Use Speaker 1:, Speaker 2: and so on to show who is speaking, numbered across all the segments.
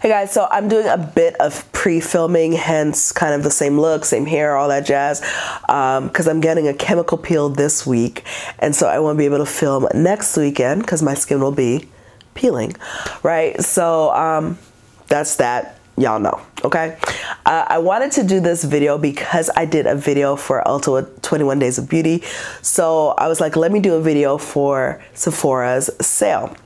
Speaker 1: Hey guys, so I'm doing a bit of pre-filming, hence kind of the same look, same hair, all that jazz, because I'm getting a chemical peel this week, and so I won't be able to film next weekend because my skin will be peeling, right? So that's that. Y'all know, okay? I wanted to do this video because I did a video for Ulta 21 Days of Beauty, so I was like, let me do a video for Sephora's sale.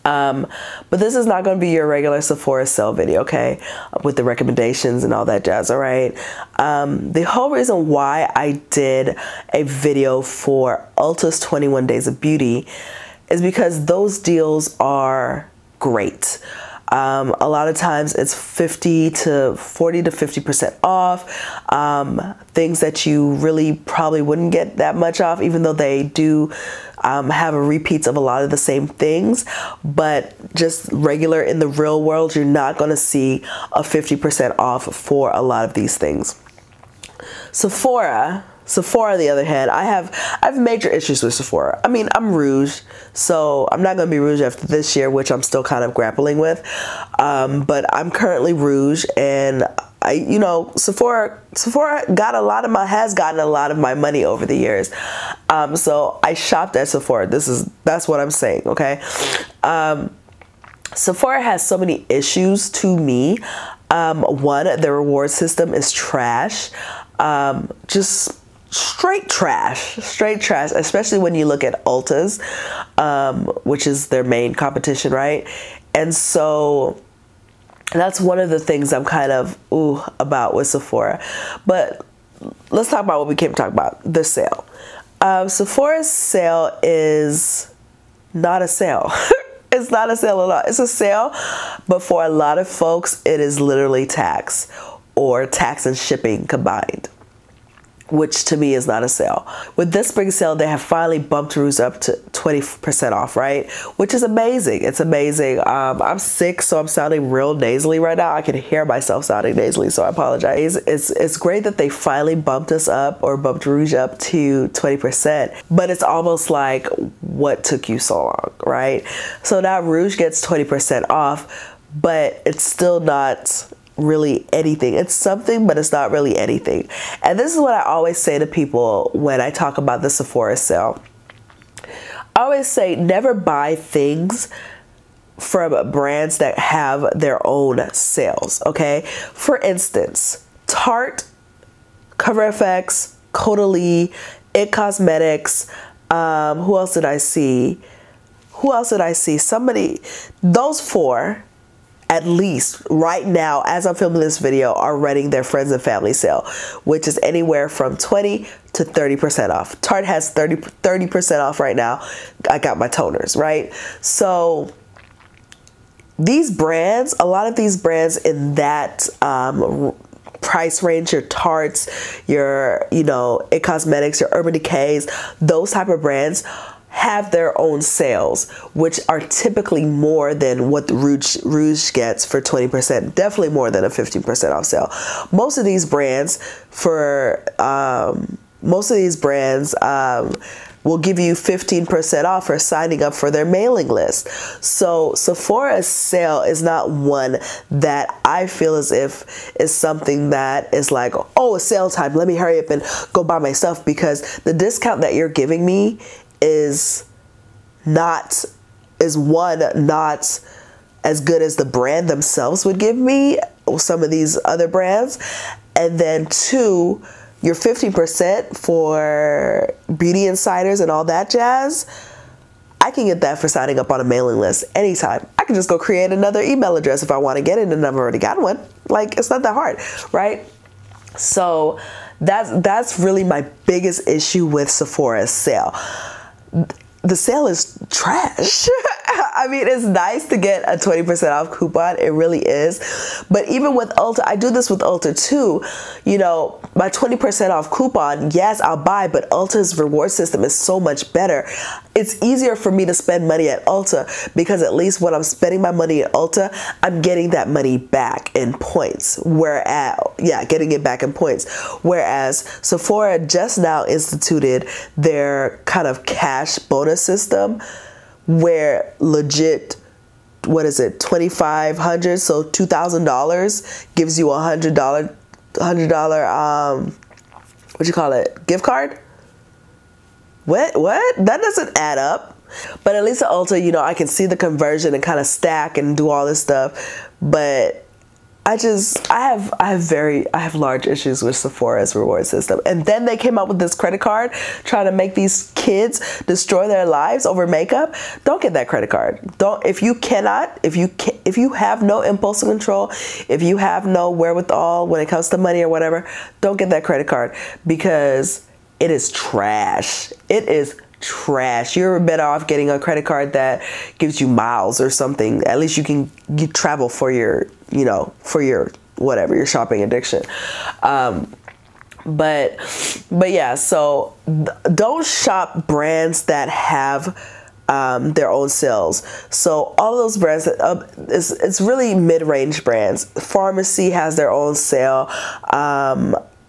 Speaker 1: But this is not going to be your regular Sephora sale video, okay, with the recommendations and all that jazz, all right? The whole reason why I did a video for Ulta's 21 Days of Beauty is because those deals are great. A lot of times it's 40 to 50% off, things that you really probably wouldn't get that much off, even though they do have a repeats of a lot of the same things, but just regular in the real world, you're not going to see a 50% off for a lot of these things. Sephora, on the other hand, I have major issues with Sephora. I mean, I'm rouge, so I'm not going to be rouge after this year, which I'm still kind of grappling with. But I'm currently rouge, and Sephora has gotten a lot of my money over the years. So I shopped at Sephora. That's what I'm saying, okay? Sephora has so many issues to me. One, the reward system is trash. Just straight trash, especially when you look at Ulta's, which is their main competition, right? And so that's one of the things I'm kind of about with Sephora. But let's talk about what we came to talk about, the sale. Sephora's sale is not a sale. It's not a sale at all. It's a sale, but for a lot of folks, it is literally tax or tax and shipping combined, which to me is not a sale. With this spring sale, they have finally bumped Rouge up to 20% off, right? Which is amazing. It's amazing. I'm sick, so I'm sounding real nasally right now. I can hear myself sounding nasally, so I apologize. It's great that they finally bumped us up, or bumped Rouge up to 20%, but it's almost like, what took you so long, right? So now Rouge gets 20% off, but it's still not really anything. It's something, but it's not really anything. And this is what I always say to people when I talk about the Sephora sale. I always say, never buy things from brands that have their own sales, okay? For instance, Tarte, Cover FX, Caudalie, It Cosmetics, who else did I see? Those four, at least right now, as I'm filming this video, are running their friends and family sale, which is anywhere from 20 to 30% off. Tarte has 30% off right now. I got my toners, right? So these brands, a lot of these brands in that price range, your Tartes, your, It Cosmetics, your Urban Decays, those type of brands have their own sales, which are typically more than what the Rouge gets for 20%, definitely more than a 15% off sale. Most of these brands will give you 15% off for signing up for their mailing list. So Sephora's sale is not one that I feel as if is something that is like, oh, it's sale time, let me hurry up and go buy my stuff, because the discount that you're giving me is not as good as the brand themselves would give me, some of these other brands. And then two, your 15% for beauty insiders and all that jazz, I can get that for signing up on a mailing list anytime. I can just go create another email address if I want to get it, and I've already got one. Like, it's not that hard, right? So that's really my biggest issue with Sephora's sale. The sale is trash. I mean, it's nice to get a 20% off coupon. It really is. But even with Ulta, I do this with Ulta too. My 20% off coupon, yes, I'll buy, but Ulta's reward system is so much better. It's easier for me to spend money at Ulta because at least when I'm spending my money at Ulta, I'm getting that money back in points. Getting it back in points. Whereas Sephora just now instituted their kind of cash bonus system, where legit what is it, $2,500, so $2,000 gives you $100 what you call it, gift card? What that doesn't add up. But at least at Ulta, you know, I can see the conversion and kind of stack and do all this stuff. But I have large issues with Sephora's reward system. And then they came up with this credit card trying to make these kids destroy their lives over makeup. Don't get that credit card. If you have no impulse control, if you have no wherewithal when it comes to money or whatever, don't get that credit card, because it is trash. It is trash. You're better off getting a credit card that gives you miles or something. At least you travel for your, you know, for your whatever, your shopping addiction. But yeah, so don't shop brands that have their own sales. So all those brands, it's really mid-range brands. Pharmacy has their own sale.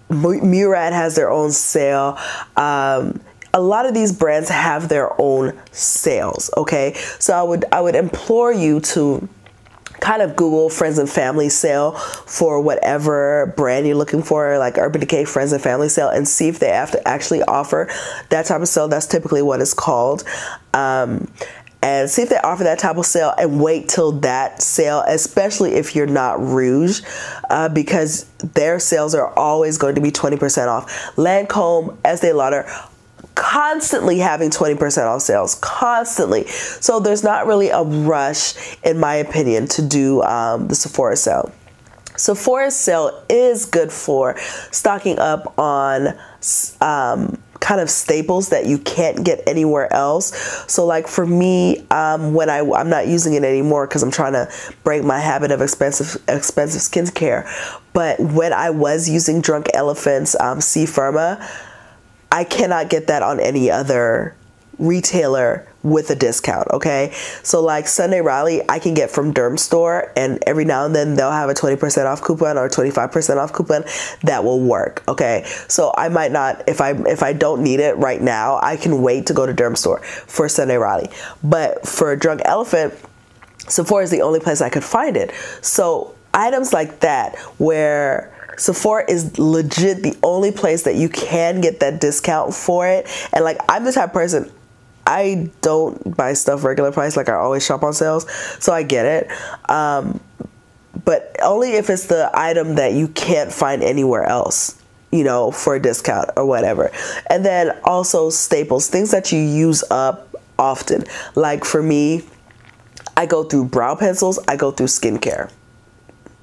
Speaker 1: Murad has their own sale. A lot of these brands have their own sales, okay? So I would implore you to kind of Google friends and family sale for whatever brand you're looking for, like Urban Decay friends and family sale, and see if they have to actually offer that type of sale. That's typically what it's called. And see if they offer that type of sale, and wait till that sale, especially if you're not Rouge, because their sales are always going to be 20% off. Lancome, Estee Lauder, constantly having 20% off sales, constantly. So there's not really a rush, in my opinion, to do the Sephora sale. Sephora's sale is good for stocking up on kind of staples that you can't get anywhere else. So like for me, when I'm not using it anymore because I'm trying to break my habit of expensive skincare, but when I was using Drunk Elephant's C Firma, I cannot get that on any other retailer with a discount, okay? So like Sunday Riley, I can get from Derm Store, and every now and then they'll have a 20% off coupon or 25% off coupon that will work, okay? So I might not, if I don't need it right now, I can wait to go to Derm Store for Sunday Riley. But for Drunk Elephant, Sephora is the only place I could find it. So items like that, where Sephora is legit the only place that you can get that discount for it. And like, I'm the type of person, I don't buy stuff regular price. Like, I always shop on sales, so I get it. But only if it's the item that you can't find anywhere else, you know, for a discount or whatever. And then also staples, things that you use up often. Like for me, I go through brow pencils, I go through skincare.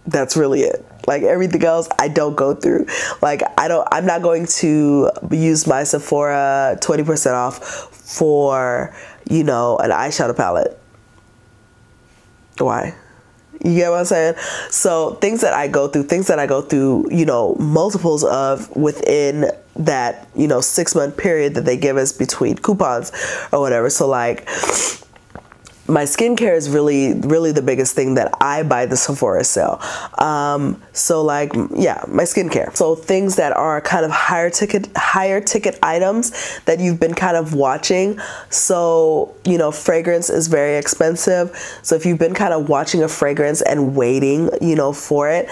Speaker 1: That's really it. Like everything else, I don't go through. Like I'm not going to use my Sephora 20% off for, you know, an eyeshadow palette. Why? You get what I'm saying? So things that I go through, you know, multiples of within that, you know, 6-month period that they give us between coupons or whatever. So like, my skincare is really the biggest thing that I buy the Sephora sale. So like, yeah, my skincare. So things that are kind of higher ticket items that you've been kind of watching. So, you know, fragrance is very expensive. So if you've been kind of watching a fragrance and waiting, you know, for it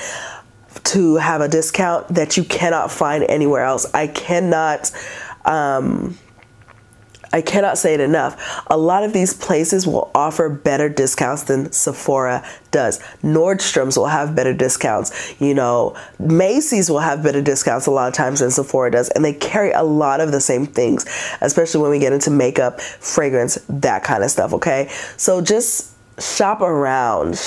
Speaker 1: to have a discount that you cannot find anywhere else, I cannot say it enough. A lot of these places will offer better discounts than Sephora does. Nordstrom's will have better discounts. You know, Macy's will have better discounts a lot of times than Sephora does. And they carry a lot of the same things, especially when we get into makeup, fragrance, that kind of stuff, okay? So just shop around.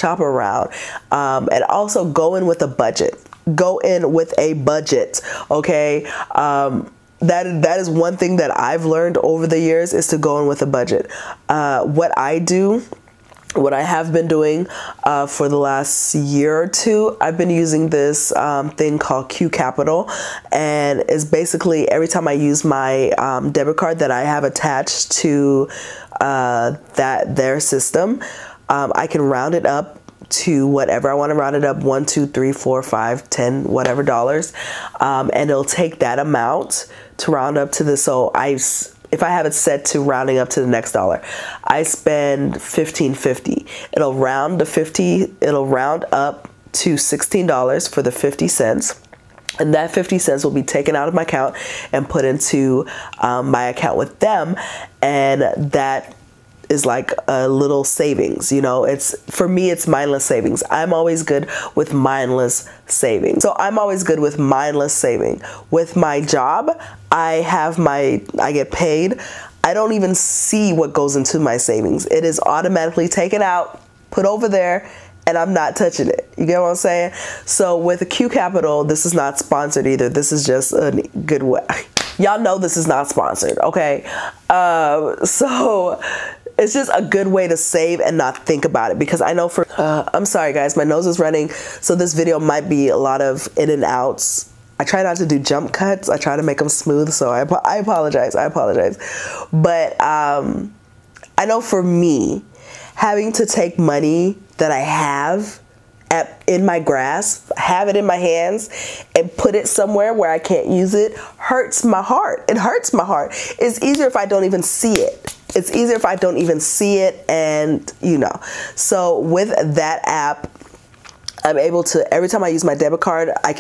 Speaker 1: And also go in with a budget. Go in with a budget, okay? That is one thing that I've learned over the years, is to go in with a budget. What I have been doing for the last year or two, I've been using this thing called Q Capital, and it's basically every time I use my debit card that I have attached to their system, I can round it up to whatever I want to round it up, 1, 2, 3, 4, 5, 10, whatever dollars, and it'll take that amount to round up to the, so if I have it set to rounding up to the next dollar, I spend $15.50. It'll round to 50. It'll round up to $16 for the 50 cents. And that 50 cents will be taken out of my account and put into my account with them. And that is like a little savings, you know. It's, for me, it's mindless savings. I'm always good with mindless saving. So I'm always good with mindless saving. With my job, I get paid. I don't even see what goes into my savings. It is automatically taken out, put over there, and I'm not touching it. You get what I'm saying? So with a Q Capital, this is not sponsored either. This is just a good way. Y'all know this is not sponsored, okay? So it's just a good way to save and not think about it, because I know for, I'm sorry guys, my nose is running, so this video might be a lot of in and outs. I try not to do jump cuts. I try to make them smooth, so I apologize. But I know for me, having to take money that I have in my grasp, have it in my hands, and put it somewhere where I can't use it hurts my heart. It hurts my heart. It's easier if I don't even see it. It's easier if I don't even see it, and you know. So with that app, I'm able to, every time I use my debit card, I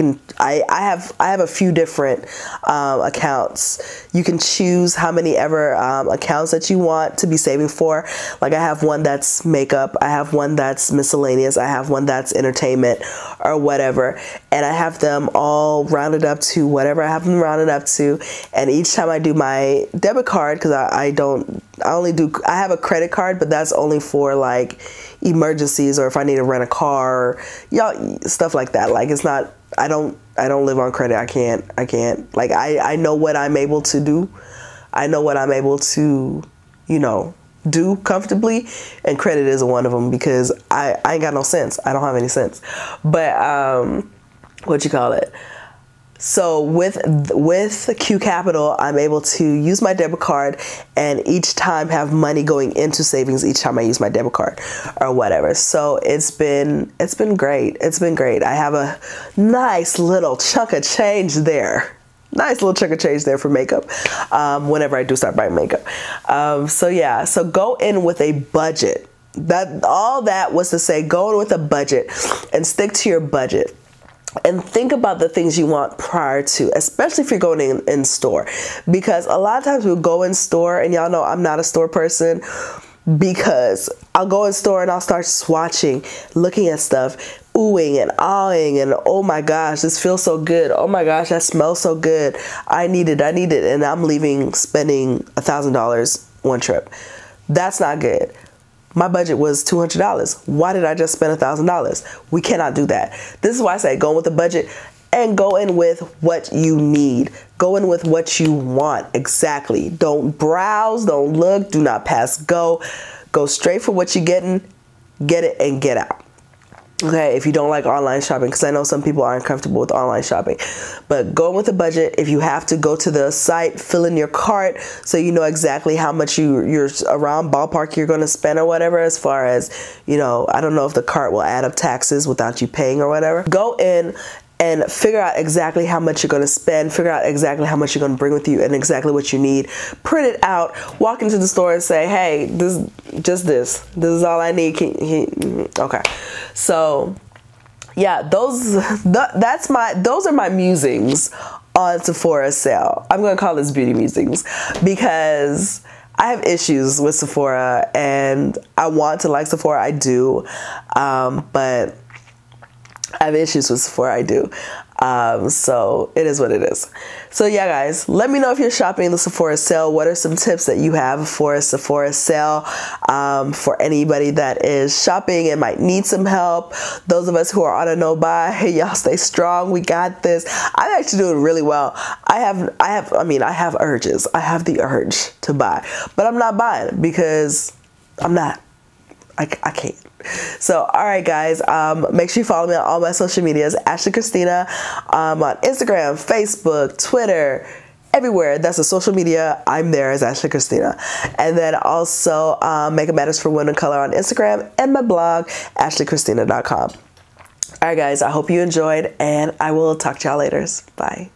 Speaker 1: have a few different accounts. You can choose how many ever accounts that you want to be saving for. Like I have one that's makeup, I have one that's miscellaneous, I have one that's entertainment or whatever. And I have them all rounded up to whatever I have them rounded up to. And each time I do my debit card, because I have a credit card, but that's only for like emergencies or if I need to rent a car or y'all stuff like that. Like it's not, I don't live on credit. I can't like I know what I'm able to do. I know what I'm able to, you know, do comfortably, and credit isn't one of them, because I ain't got no sense. I don't have any sense. But what you call it? So with Q Capital, I'm able to use my debit card and each time have money going into savings each time I use my debit card or whatever. So it's been great. It's been great. I have a nice little chunk of change there. Nice little chunk of change there for makeup whenever I do start buying makeup. So yeah, so go in with a budget. All that was to say, go in with a budget and stick to your budget. And think about the things you want prior to, especially if you're going in store. Because a lot of times we'll go in store, and y'all know I'm not a store person, because I'll go in store and I'll start swatching, looking at stuff, oohing and ahhing, and oh my gosh, this feels so good. Oh my gosh, that smells so good. I need it. And I'm leaving spending $1,000 one trip. That's not good. My budget was $200. Why did I just spend $1,000? We cannot do that. This is why I say go in with a budget and go in with what you need. Go in with what you want. Exactly. Don't browse, don't look, do not pass go. Go straight for what you're getting, get it and get out. Okay, if you don't like online shopping, because I know some people aren't comfortable with online shopping, but go in with a budget. If you have to, go to the site, fill in your cart so you know exactly how much you're around ballpark you're going to spend or whatever, as far as, you know, I don't know if the cart will add up taxes without you paying or whatever. Go in and figure out exactly how much you're going to spend, figure out exactly how much you're going to bring with you and exactly what you need. Print it out, walk into the store and say, hey, this is all I need. Okay. So yeah, those are my musings on Sephora sale. I'm going to call this beauty musings because I have issues with Sephora and I want to like Sephora. I do. But I have issues with Sephora, I do. So it is what it is. So yeah, guys, let me know if you're shopping the Sephora sale. What are some tips that you have for a Sephora sale for anybody that is shopping and might need some help? Those of us who are on a no buy, hey, y'all stay strong. We got this. I'm actually doing really well. I have urges. I have the urge to buy, but I'm not buying because I can't. So, all right, guys, make sure you follow me on all my social medias, Ashley Christina, on Instagram, Facebook, Twitter, everywhere. That's a social media. I'm there as Ashley Christina. And then also Makeup Matters for Women of Color on Instagram and my blog, ashleychristina.com. All right, guys, I hope you enjoyed, and I will talk to y'all later. Bye.